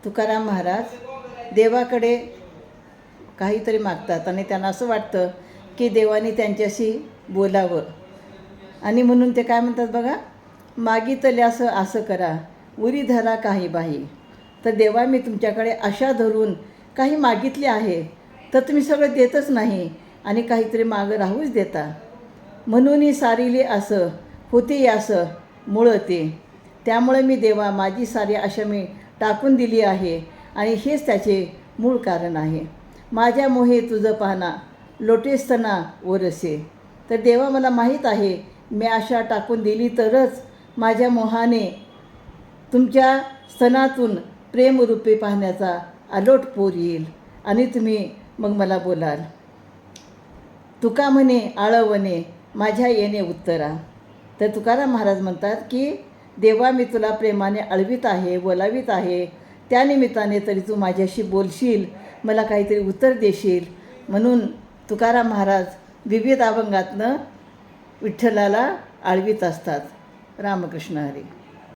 तुकाराम महाराज देवाकडे काहीतरी मागतात आणि त्यांना असं वाटतं की देवाने त्यांच्याशी बोलावं. आणि म्हणून ते काय म्हणतात बघा, मागितल्यास असं करा उरी धरा काही बाही. तर देवा, मी तुमच्याकडे आशा धरून काही मागितले आहे, तर तुम्ही सगळं देतच नाही आणि काहीतरी मागं राहूच देता. म्हणून सारिले असं होते यासं मुळं ते. त्यामुळे मी देवा माझी सारी आशा मी टाकून दिली आहे आणि हेच त्याचे मूळ कारण आहे. माझ्या मोहे तुझं पाहना लोटेस्तना वरसे. तर देवा, मला माहीत आहे मी आशा टाकून दिली तरच माझ्या मोहाने तुमच्या स्तनातून प्रेमरूपे पाहण्याचा अलोट पोर येईल आणि तुम्ही मग मला बोलाल. तुका म्हणे आळवणे माझ्या येणे उत्तरा. तर तुकाराम महाराज म्हणतात की देवा, मी तुला प्रेमाने आळवीत आहे, बोलावीत आहे, त्यानिमित्ताने तरी तू माझ्याशी बोलशील, मला काहीतरी उत्तर देशील. म्हणून तुकाराम महाराज विविध अभंगातनं विठ्ठलाला आळवीत असतात. रामकृष्ण हरी.